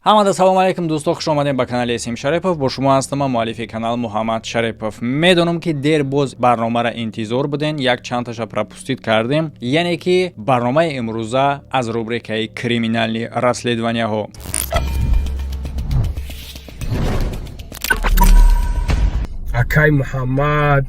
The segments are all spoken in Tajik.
ҳамада салом алейкум дӯстон, хуш омадем ба канали Эсим Шарипов. Бо шумо ҳастам муаллифи канал Муҳаммад Шарипов. Медонам ки дер боз барномаро интизор буден, як чандташа пропустит кардем, яъне ки барномаи имрӯза аз рубрикаи криминални расследованияҳо. акай Муҳаммад,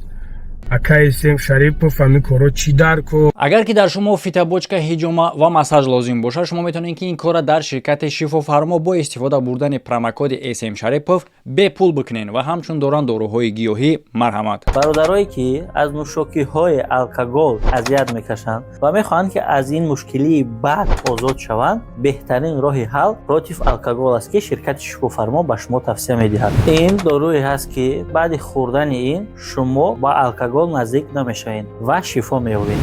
акай Эсим Шарипов, ҳамин коро чӣ дарку? Агар ки дар шумо фитобочка, ҳиҷома ва массаж лозим бошад, шумо метавонед ки ин корро дар ширкати шифофармо бо истифода бурдани промокоди Эсим Шарипов бепул бикунед ва ҳамчун доранд доруҳои гиёҳӣ марҳамат. бародарое ки аз нӯшокиҳои алкогол азият мекашанд ва мехоҳанд ки аз ин мушкилии бад озод шаванд, беҳтарин роҳи ҳал против алкогол аст ки ширкати шифофармо ба шумо тавсия медиҳад. Ин доруе ҳаст ки баъди хӯрдани ин шумо ба алкогол наздик намешавед ва шифо меёбед.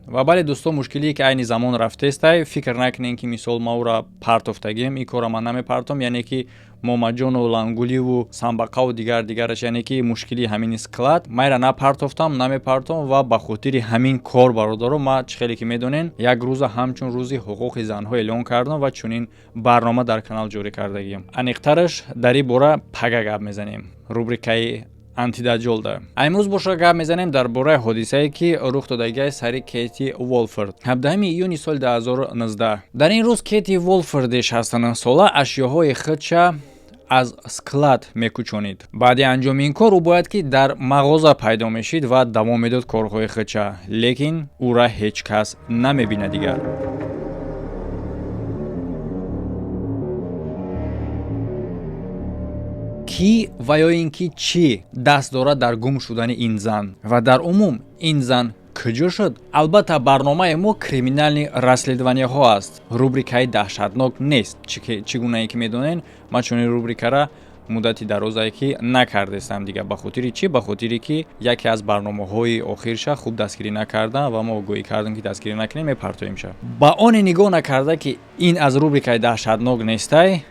ва бале дӯстон, мушкилие ки айни замон рафтестай, фикр накунед ки мисол ма ура партофтагем, ин кора ман намепартом, яъне ки момаҷону лангуливу самбақаву дигараш, яъне ки мушкили ҳамин склад майра напартофтам, намепартом ва ба хотири ҳамин кор бародаро ма чӣ хеле ки медонен, як рӯза ҳамчун рӯзи ҳуқуқи занҳо эълон кардам ва чунин барнома дар канал ҷорӣ кардагием. Аниқтараш дар ин бора пага гап мезанем, рубрикаи антидаҷолда. Имрӯз бошо гап мезанем дар бораи ҳодисае ки рух додагиаст сари Кэти Волфорд. 17 июни соли 2019. Дар ин рӯз Кэти Волфорди 69 сола ашёҳои худша аз склад мекӯчонид. Баъди анҷоми ин кор ӯ бояд ки дар мағоза пайдо мешид ва давом медод корҳои худша, лекин ӯра ҳеҷ кас намебинад дигар. ки ва ё ин ки чӣ даст дорад дар гум шудани ин зан ва дар умум ин зан куҷо шуд? Албатта барномаи мо криминални расследованияҳо аст, рубрикаи даҳшатнок нест. Чӣ гунае ки медонен, ман чунин рубрикара муддати дарозае ки накардестам дигар. Ба хотири чӣ? Ба хотире ки яке аз барномаҳои охирша хуб дастгирӣ накардам ва мо огоҳӣ кардем ки дастгирӣ накунем, мепартоимша. Ба оне нигоҳ накарда ки ин аз рубрикаи даҳшатнок нестай,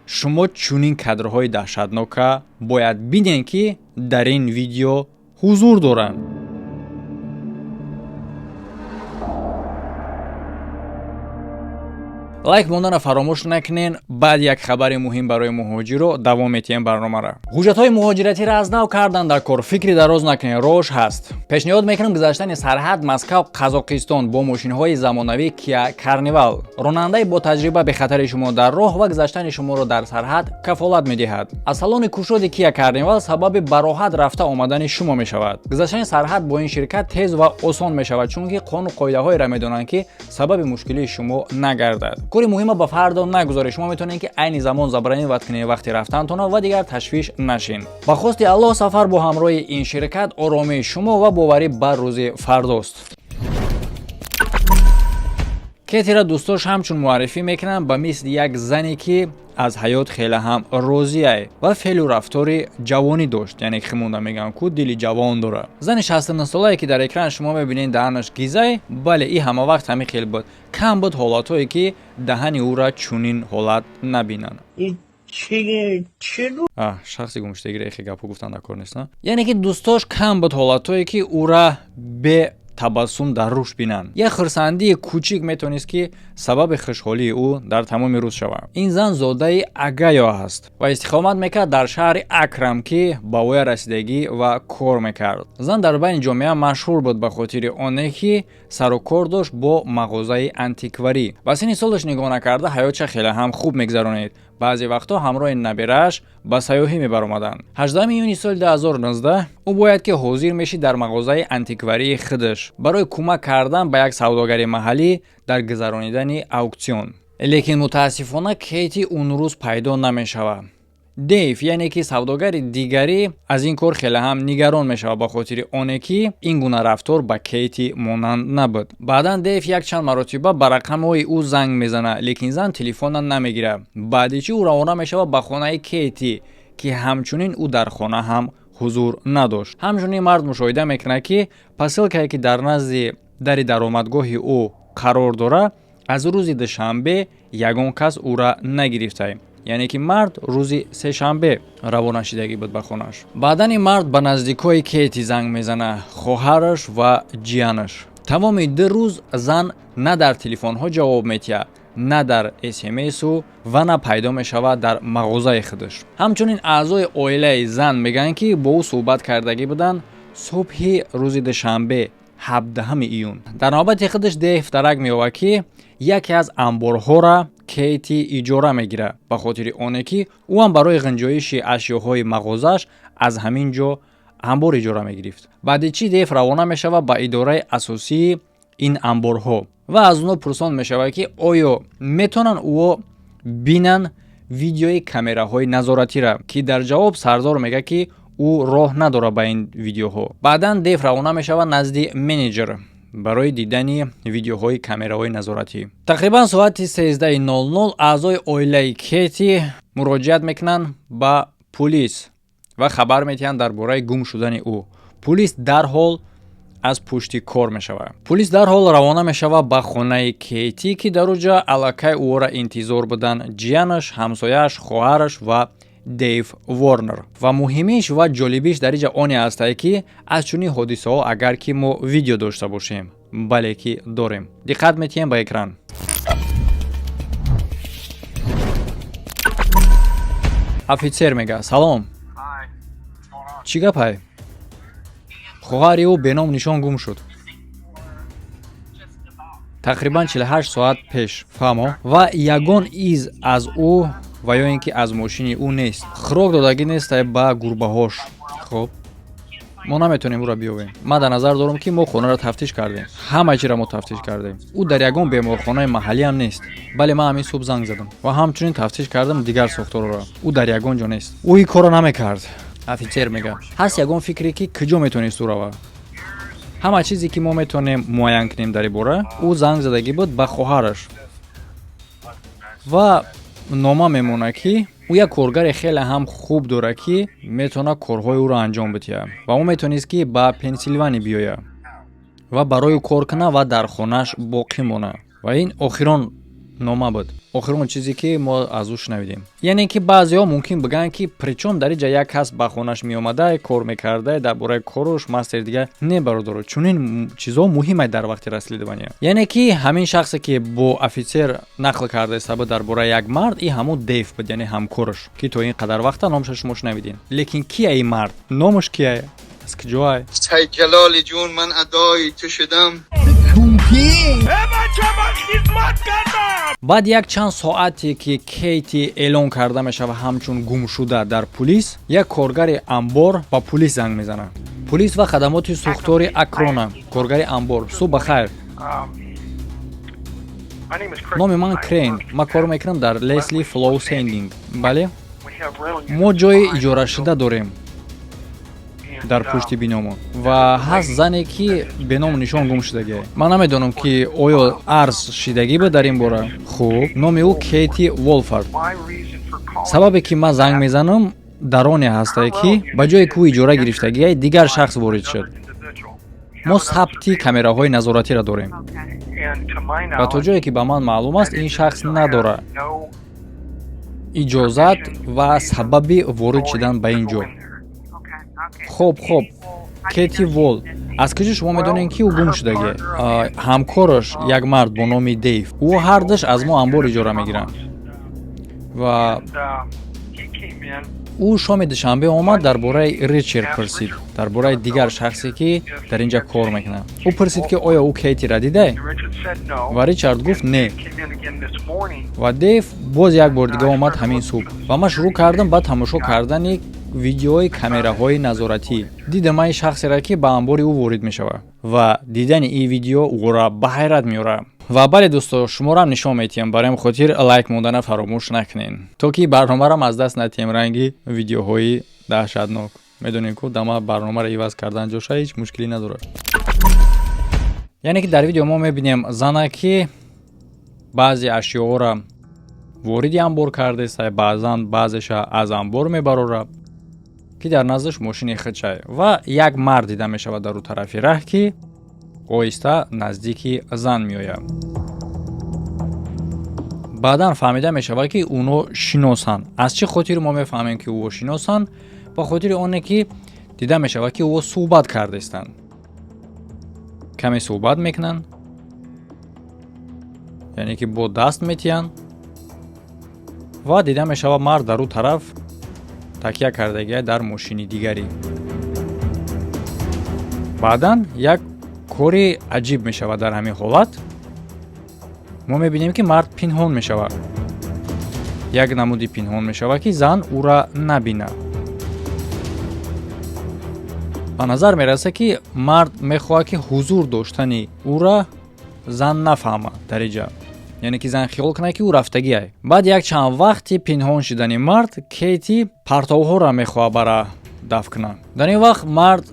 шумо чунин кадрҳои даҳшатнока бояд бинед ки дар ин видео ҳузур доранд. лайк мондана фаромӯш накунед. баъд як хабари муҳим барои муҳоҷиро давом метиҳем барномаро. ҳуҷҷатҳои муҳоҷиратиро аз нав кардан дар кор. фикри дароз накунед, роҳш ҳаст. пешниҳод мекунам гузаштани сарҳад Москав Қазоқистон бо мошинҳои замонавӣ Kia Carnival. ронандаи бо таҷриба бехатари шумо дар роҳ ва гузаштани шуморо дар сарҳад кафолат медиҳад. аз салони кушоди Kia Carnival сабаби бароҳат рафта омадани шумо мешавад. гузаштани сарҳад бо ин ширкат тез ва осон мешавад, чунки қонуну қоидаҳоеро медонанд ки сабаби мушкилии шумо нагардад. кори муҳима ба фардо нагузоред. шумо метавонед ки айни замон забранӣ вақт кунед вақти рафтантона ва дигар ташвиш нашин. ба хости Аллоҳ сафар бо ҳамроҳи ин ширкат оромии шумо ва боварӣ бар рӯзи фардост. Кетира дӯстош ҳамчун муаррифӣ мекунанд ба мисли як зане ки аз ҳаёт хеле ҳам розиай ва феълу рафтори ҷавонӣ дошт, яъне ки химонда мегӯям ку дили ҷавон дора. зани 69 солае ки дар экран шумо мебинед даҳанаш гизай, бале ин ҳама вақт ҳамин хел буд. кам буд ҳолатҳое ки даҳани ӯра чунин ҳолат набинанд. шахси гумштагиро эхе гапҳо гуфтан дар кор нест. яъне ки дӯстош кам буд ҳолатҳое ки ӯра бе табассум дар рӯш бинанд. як хурсандии кӯчик метавонист ки сабаби хушҳолии ӯ дар тамоми рӯз шавад. ин зан зодаи Агайо аст ва истиқомат мекард дар шаҳри Акрам ки ба воя расидагӣ ва кор мекард. зан дар байни ҷомеа машҳур буд ба хотири оне ки сару кор дошт бо мағозаи антикварӣ. ба синни солаш нигоҳ накарда ҳаётша хеле ҳам хуб мегзаронед. баъзе вақтҳо ҳамроҳи набирааш ба сайёҳӣ мебаромаданд. 18 июни соли 2019 ӯ бояд ки ҳозир мешид дар мағозаи антикварии худаш барои кӯмак кардан ба як савдогари маҳаллӣ дар гузаронидани ауксион. лекин мутаассифона Кэти он рӯз пайдо намешавад. Дейв, яъне ки савдогари дигарӣ аз ин кор хеле ҳам нигарон мешавад ба хотири оне ки ин гуна рафтор ба Кэти монанд набуд. баъдан Дейв як чанд маротиба ба рақамҳои ӯ занг мезанад, лекин зан телефона намегирад. баъди чӣ ӯ равона мешавад ба хонаи Кэти ки ҳамчунин ӯ дар хона ҳам ҳузур надошт. ҳамчунин мард мушоҳида мекунад ки посилкае ки дар назди дари даромадгоҳи ӯ қарор дорад, аз рӯзи душанбе ягон кас ӯра нагирифтааст. яъне ки мард рӯзи сешанбе равонашидагӣ буд ба хонаш. баъдан ин мард ба наздикои Кэти занг мезанад, хоҳараш ва ҷиянаш. тамоми ду рӯз зан на дар телефонҳо ҷавоб метиҳад, نه در SMS و نه پیدا می شود در مغازه خودش. همچنین اعضای عائله زن میگن که با او صحبت کردگی بودن صبح روز دوشنبه 17 ایون. در نوبت خودش دیو درک می‌آورد که یکی از انبارها را کیتی اجاره میگیره به خاطر اونه که او هم برای گنجایش اشیاهای مغازش از همین جا انبار اجاره میگرفت. بعد چی دیو روانه میشوه به اداره اساسی این انبارها و از اونها پرسان میشوه که آیا میتونن او بینن ویدیوی کامراهای نظارتی را، که در جواب سردار میگه که او راه نداره به این ویدیوها. بعداً دیو روانه میشوه نزد منیجر برای دیدن ویدیوهای کامراهای نظارتی. تقریبا ساعت 13:00 اعضای عائله کیتی مراجعت میکنن به پلیس و خبر میدن درباره گم شدن او. پلیس در حال از پشت کار میشوه. پلیس در حال روانه میشوه به خانه کیتی که در اونجا علاقه او را انتظار بودن جیانش، همسایش، خواهرش و دیو وارنر. و مهمیش و جالبیش در اینجا آنی است که از چنین حادثه ها اگر که ما ویدیو داشته باشیم، بله که داریم. دقت میتیم به اکران. افیسر میگه سلام. چی گپه؟ خواهری او به نام نشان گم شد. تقریبا 48 ساعت پیش فهمو و یگان ایز از او و یا اینکه از ماشین او نیست. خوراک دادگی نیست به گربه هاش. خب ما نمیتونیم او را بیابیم. ما در نظر دارم که ما خانه را تفتیش کردیم. همه چی را ما تفتیش کردیم. او در یگان بیمارخانه محلی هم نیست. بله ما همین صبح زنگ زدم و همچنین تفتیش کردم دیگر ساختار را. او در یگان جا نیست. او این کارو نمیکرد. افیسر میگه هست یگان فکری که کجا میتونست او را همه چیزی که ما میتونیم معاین کنیم در این باره او زنگ زدگی بود به خواهرش و نامه میمونه که او یک کارگر خیلی هم خوب داره که میتونه کارهای او را انجام بده و او میتونست که به پنسیلوانی بیایه و برای کار کنه و در خونش باقی مونه. و این آخران نامه بود، آخران چیزی که ما از او شنیدیم. یعنی که بعضیا ممکن بگن که پرچم در اینجا یک کس به خونش می اومده کار میکرده درباره کارش مستر دیگه نه برادر، چون این چیزا مهمه در وقت رسیدگی. یعنی که همین شخصی که با افیسر نقل کرده است درباره یک مرد، این همون دیو بود، یعنی همکارش که تو این قدر وقت نامش شما شنیدین. لیکن کی این مرد؟ نامش کیه؟ از کجاست؟ سید جلال جون من ادای تو شدم. بعد یک چند ساعتی که کیتی اعلان کرده میشه و همچون گم شده در پلیس، یک کارگر انبار با پلیس زنگ میزنه. پلیس و خدمات سوختاری اکرونا. کارگر انبار صبح بخیر. نام من کرین. ما کار میکنم در لیسلی فلو سندینگ. بله ما جای اجاره شده داریم در پشت بینامون و هست زنی که به نام نشان گم شدگی. من نمیدونم که آیا عرض شدگی به در این باره. خوب نام او کیتی وولفرد. سببی که من زنگ میزنم در آن هسته که به جای که اجاره گرفتگی دیگر شخص وارد شد. ما ثبت کامراهای نظارتی را داریم و تا جایی که به من معلوم است این شخص نداره اجازت و سبب وارد شدن به اینجا. خب کیتی وول از کجا شما میدونین که او گم شدگی؟ همکارش یک مرد با نام دیو، او هر دش از ما انبار اجاره میگیرن و او شام دوشنبه آمد درباره ریچارد پرسید، درباره دیگر شخصی که در اینجا کار میکنه. او پرسید که آیا او کیتی را دیده و ریچارد گفت نه و دیو باز یک بار دیگه آمد همین صبح و من شروع کردم با تماشا کردن ویدیوهای کامراهای نظارتی. دیدم این شخصی را که به انبار او وارد میشوه و دیدن این ویدیو او را به حیرت میاره. و بله دوستا شما را هم نشان میتیم برایم خاطر لایک موندن فراموش نکنین تا که برنامه را از دست ندیم رنگی ویدیوهای دهشتناک. میدونین که دما برنامه را عوض کردن جوش هیچ مشکلی نداره. یعنی که در ویدیو ما میبینیم زنه که بعضی اشیاء را وارد انبار کرده است، بعضیش از انبار میبره که در نزدش ماشین خودشه و یک مرد دیده می شود در اون طرف راه که آهسته نزدیک زن می آید. بعدا فهمیده می شود که اونو شناسن. از چه خاطر ما می فهمیم که او شناسن؟ با خاطر اونه که دیده می شود که او صحبت کرده استن. کمی صحبت میکنن яъне ки бо даст метиҳанд ва дида мешавад мард дар ӯ тараф такя кардагиай дар мошини дигаре. баъдан як кори аҷиб мешавад. дар ҳамин ҳолат мо мебинем ки мард пинҳон мешавад. як намуди пинҳон мешавад ки зан ӯра набинад. ба назар мерасад ки мард мехоҳад ки ҳузур доштани ӯра зан нафаҳмад дар ин ҷо, яъне ки зан хиёл кунад ки ӯ рафтагиай. баъд як чанд вақти пинҳон шудани мард, Кейти партовҳоро мехоҳад бара дафт кунад. дар ин вақт мард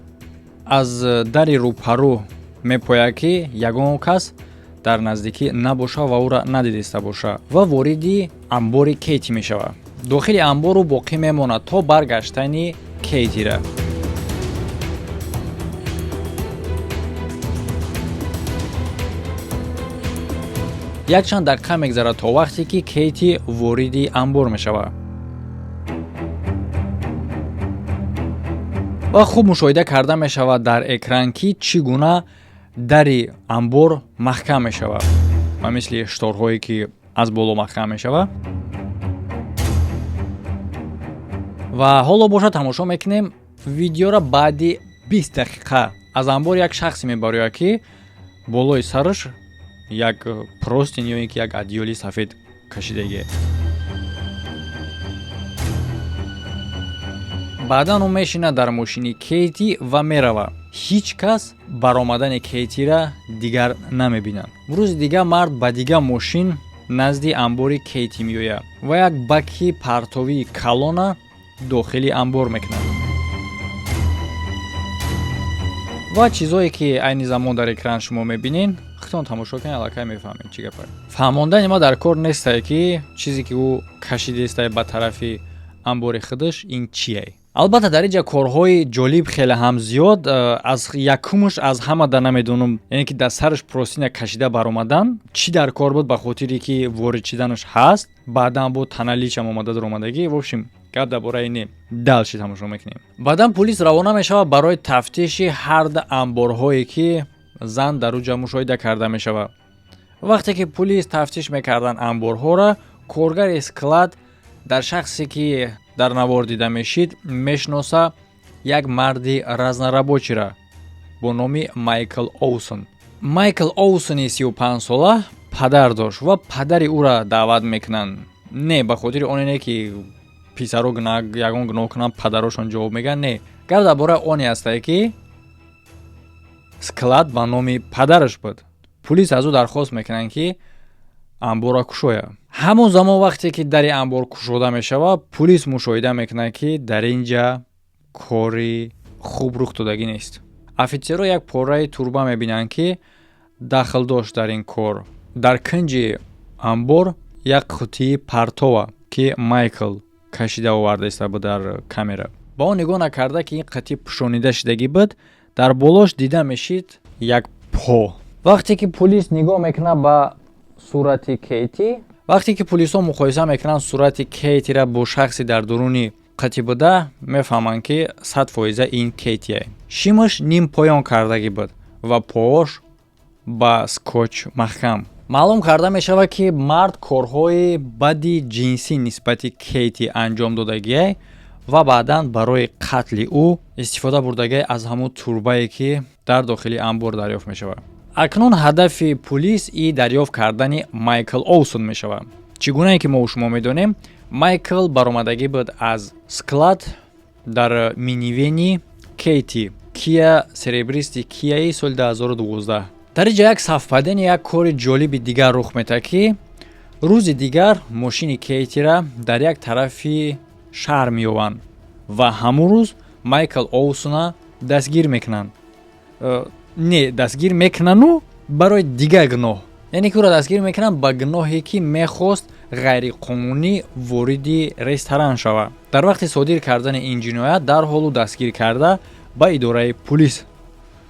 аз дари рӯпарӯ мепояд ки ягон кас дар наздикӣ набошад ва ӯра надидаста бошад ва вориди амбори Кейти мешавад. дохили амбору боқӣ мемонад то баргаштани Кейтира. якчанд дақиқа мегзарад то вақте ки Кейти вориди амбор мешавад. ва хуб мушоҳида карда мешавад дар экран ки чӣ гуна дари амбор маҳкам мешавад ва мисли шторҳое ки аз боло маҳкам мешавад. ва ҳоло боша тамошо мекунем видеоро. баъди 20 дақиқа аз амбор як шахсе мебарояд ки болои сараш як простин ё ин ки як адёли сафед кашидагие. баъдан ӯ мешинад дар мошини Кейти ва меравад. ҳеҷ кас баромадани Кейтира дигар намебинад. рӯзи дигар мард ба дигар мошин назди амбори Кейти меояд ва як баки партовии калона дохили амбор мекунад. ва чизое ки айни замон дар экран шумо мебинед, худтон тамошо кунед, аллакай мефаҳмед чӣ гапа. фаҳмондани мо дар кор нестае ки чизе ки ӯ кашидестае ба тарафи амбори худаш ин чие. албатта дар инҷа корҳои ҷолиб хеле ҳам зиёд. аз якумаш аз ҳама да намедонам, яъне ки дар сараш простина кашида баромадан чӣ дар кор буд, ба хотире ки ворид шиданаш ҳаст, баъдан бо таналичам омада даромадагӣ. вобшим гап дар бораи не далши тамошо мекунем. баъдан полис равона мешавад барои тафтиши ҳар ду амборҳое ки зан дар ӯ ҷо мушоҳида карда мешавад. вақте ки полис тафтиш мекарданд амборҳоро, коргари склад дар шахсе ки дар навор дида мешид мешиноса як марди разнарабочира бо номи Майкл Оусон. Майкл Оусони 35 сола падар дошт ва падари ӯро даъват мекунанд. не ба хотири он не ки писаро ягон гуноҳ кунанд падарошон ҷавоб мегӯянд. не, гап дар бораи оне астае ки склад ба номи падараш буд. полис аз ӯ дархост мекунанд ки амборро кушояд. ҳамон замон вақте ки дари амбор кушода мешавад, полис мушоҳида мекунад ки дар ин ҷа кори хуб рух додагӣ нест. офитсерҳо як пораи турба мебинанд ки дахл дошт дар ин кор. дар кунҷи амбор як қутии партова ки Майкл кашида овардааста буд дар камера. ба он нигоҳ накарда ки ин қутӣ пӯшонида шудагӣ буд, дар болош дида мешид як по. вақте ки полис нигоҳ мекунад ба сурати Кейти, вақте ки полисҳо муқоиса мекунанд сурати Кейтира бо шахси дар дуруни қутӣ буда, мефаҳманд ки 100% ин Кейтие. шимаш ним поён кардагӣ буд ва поаш ба скотч маҳкам. маълум карда мешавад ки мард корҳои бади ҷинсӣ нисбати Кейти анҷом додагиай ва баъдан барои қатли ӯ истифода бурдагиай аз ҳамун турбае ки дар дохили амбор дарёфт мешавад. акнун ҳадафи полис и дарёфт кардани Майкл Оусон мешавад. чӣ гунае ки мо шумо медонем, Майкл баромадагӣ буд аз склад дар минивени Кейти, Kia серебристи Kia-и соли 2012. дар инҷа як сафпадени як кори ҷолиби дигар рух метавад ки рӯзи дигар мошини Кейтира дар як тарафи шаҳр меёванд ва ҳамун рӯз Майкл Оусона дастгир мекунанд. не дастгир мекунану барои дигар гуноҳ, яъне ки ӯро дастгир мекунанд ба гуноҳе ки мехост ғайриқонунӣ вориди ресторан шавад. дар вақти содир кардани ин ҷиноят дарҳол ӯ дастгир карда ба идораи полис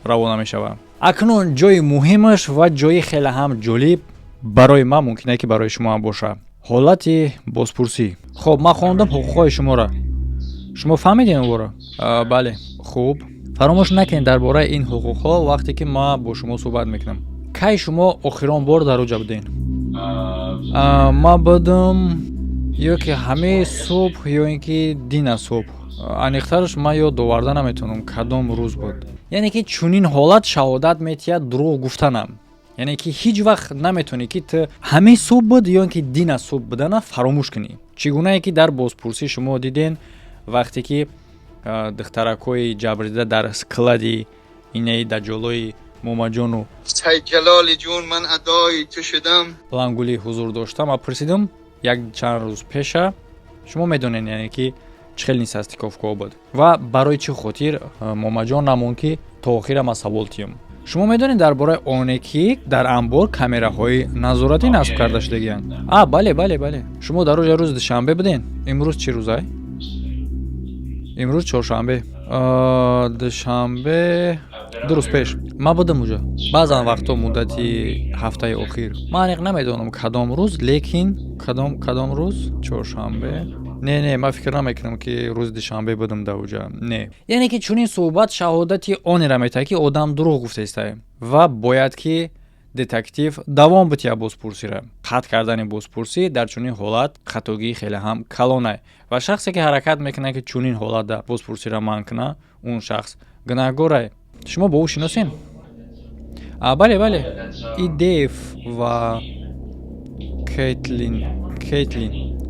равона мешавад. акнун ҷои муҳимаш ва ҷои хеле ҳам ҷолиб барои ман мумкин аст ки барои шумо ҳам бошад. ҳолати бозпурсӣ. хоб ман хондам ҳуқуқҳои шуморо. шумо фаҳмидем ӯро? бале, хуб. фаромӯш накунед дар бораи ин ҳуқуқҳо вақте ки ман бо шумо суҳбат мекунам. кай шумо охирон бор дар оҷа будем? ма будам ё ки ҳамаи субҳ ё ин ки дина субҳ. Аниқтараш ман ёд оварда наметавонам кадом рӯз буд. Яъне ки чунин ҳолат шаҳодат метиҳад дурӯғ гуфтанам. Яъне ки ҳеҷ вақт наметавонӣ ки ту ҳамаи субҳ буд ё ин ки дина субҳ будана фаромӯш кунӣ. Чӣ гунае ки дар бозпурсӣ шумо диден вақте ки духтаракҳои ҷабрдида дар склади инаи даҷолои момаҷону ای جلالی جون من ادای تو شدم. лангули ҳузур доштам ва пурсидам як чанд рӯз пеша шумо медонед яъне ки чӣ хел нисастиковкоҳ буд ва барои чӣ хотир момаҷон намон ки то охира ман савол тиём. шумо медонед дар бораи оне ки дар анбор камераҳои назоратӣ насб карда шудагиянд? Бале. Шумо дар рӯзи рӯзи душанбе буден? Имрӯз чӣ рӯз ай? имрӯз чоршанбе. Душанбе 2 рӯз пеш ман будам уҷо. Баъзан вақтҳо муддати ҳафтаи охир. Ман аниқ намедонам кадом рӯз, лекин кадом рӯз? Чоршанбе. Не, ман фикр намекунам ки рӯзи душанбе будам дар уҷа. Не. Яъне ки чунин суҳбат шаҳодати онеро метаҳад ки одам дурӯғ гуфтааст ва бояд ки детектив давом битиҳад бозпурсиро. Қатъ кардани бозпурсӣ дар чунин ҳолат хатогии хеле ҳам калонай ва шахсе ки ҳаракат мекунад ки чунин ҳолатда бозпурсиро манъ куна, он шахс гунаҳгорай. Шумо бо ӯ шиносен? Бале. Идеев ва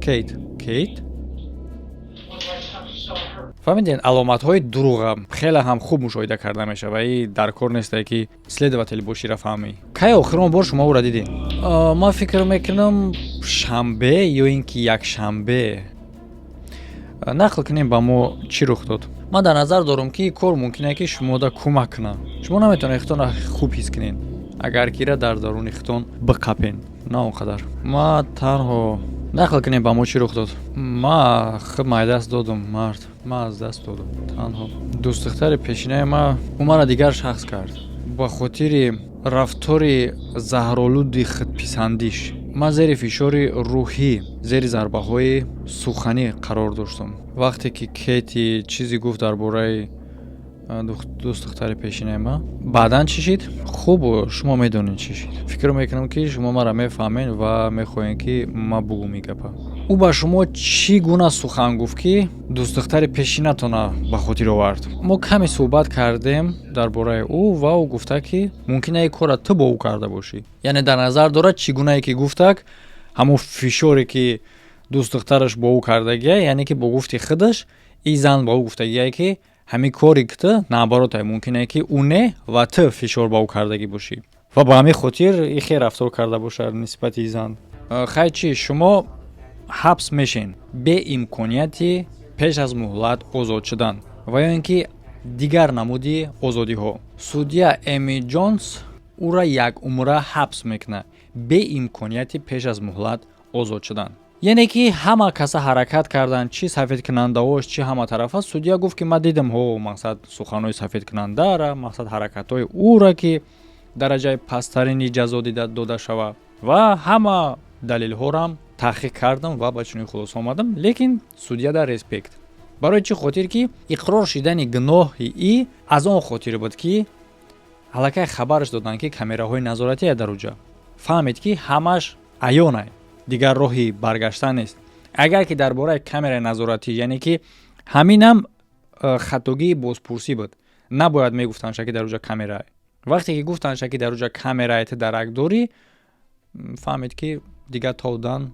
Кейт фаҳмиден аломатҳои дурӯғам хеле ҳам хуб мушоҳида карда мешавад ва и дар кор нестае ки следователи бошира фаҳмӣ. Кай охирон бор шумо ӯро дидед? Ман фикр мекунам шанбе ё ин ки якшанбе. Нақл кунем ба мо чӣ рух дод. Ман дар назар дорам ки кор мумкине ки шумода кӯмак кунад. Шумо наметавонед хитонро хуб ҳис кунед агар кира дар даруни хитон биқапен. На он қадар. Ман танҳо нақл кунем ба мо чӣ рух дод. Ман хуб майдаст додам мард. Ман аз даст додам танҳо. Дӯстдухтари пешинаи ман ӯ маро дигар шахс кард ба хотири рафтори заҳролуди худписандиш. Ман зери фишори рӯҳӣ, зери зарбаҳои суханӣ қарор доштам. Вақте ки Кейти чизе гуфт дар бораи дӯстдухтари пешинаи ман, баъдан чӣ шид? Хуб, шумо медонед чӣ шид. Фикр мекунам ки шумо маро мефаҳмед ва мехоҳед ки ман бугум ин гапа. ӯ ба шумо чӣ гуна сухан гуфт ки дӯстдухтари пешинатона ба хотир овард? Мо каме суҳбат кардем дар бораи ӯ ва ӯ гуфта ки мумкина ин корро ту бо ӯ карда бошӣ. Яъне дар назар дорад чӣ гунае ки гуфтак ҳамон фишоре ки дӯстдухтараш бо ӯ кардагия, яъне ки бо гуфти худаш ин зан ба ӯ гуфтагия ки ҳамин кори ки ту наоборотай мумкине ки ӯ не ва ту фишор ба ӯ кардагӣ бошӣ ва ба ҳамин хотир ин хел рафтор карда бошад нисбати зан. Хай чӣ шумо ҳабс мешен бе имконияти пеш аз муҳлат озод шудан ва ё ин ки дигар намуди озодиҳо. Судя Эми Джонс ӯро як умра ҳабс мекунад бе имконияти пеш аз муҳлат озод шудан. яъне ки ҳама каса ҳаракат карданд, чӣ сафедкунандаош, чӣ ҳама тарафа. Судя гуфт ки ман дидам мақсад суханҳои сафедкунандаро, мақсад ҳаракатҳои ӯро ки дараҷаи пасттарини ҷазо дода шавад ва ҳама далелҳорам таҳқиқ кардам ва ба чунин хулоса омадам. Лекин судя дар респект барои чӣ хотир ки иқрор шудани гуноҳи и аз он хотир буд ки аллакай хабараш доданд ки камераҳои назоратие дар уҷа. фаҳмед ки ҳамаш аёнай, дигар роҳи баргаштан нест. Агар ки дар бораи камераи назоратӣ, яъне ки ҳаминам хатогии бозпурсӣ буд. Набояд мегуфтанд шаки дар уҷа камерае. Вақте ки гуфтанд шаки дар уҷа камерае ту дарак дорӣ, фаҳмед ки дигар тавдан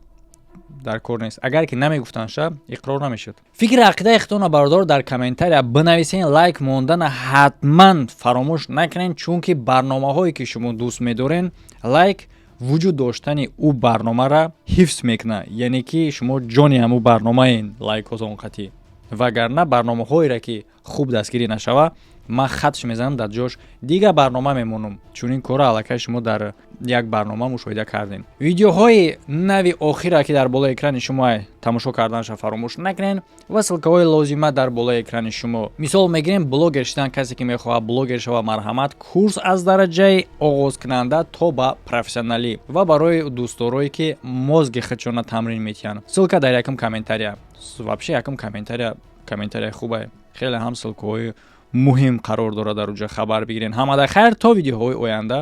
дар кор нест. Агар ки намегуфтанд ша иқрор намешуд. Фикри ақидаи худтонро бародор дар комментария бинависен, лайк мондана ҳатман фаромӯш накунед, чунки барномаҳое ки шумо дӯст медорен, лайк вуҷуд доштани ӯ барномаро ҳифз мекунад. Яъне ки шумо ҷони ҳамун барномаен лайкҳо он қатъӣ. Вагарна барномаҳоеро ки хуб дастгирӣ нашава, ман хатш мезанам дар ҷош дигар барнома мемонам. Чунин кора аллакай шумо дар як барнома мушоҳида кардем. Видеоҳои нави охира ки дар болои экрани шумо тамошо карданша фаромӯш накунед ва ссилкаҳои лозима дар болои экрани шумо. Мисол мегирем блогер шудан касе ки мехоҳад блогер шава, марҳамат, курс аз дараҷаи оғозкунанда то ба профессионалӣ ва барои дӯстдорое ки мозги худшона тамрин метиҳанд. Ссилка дар якум комментария. Вообще якум комментария хубае. Хеле ҳам ссилкаҳои муҳим қарор дорад дар уҷа, хабар бигирен. Ҳамада хайр то видеоҳои оянда.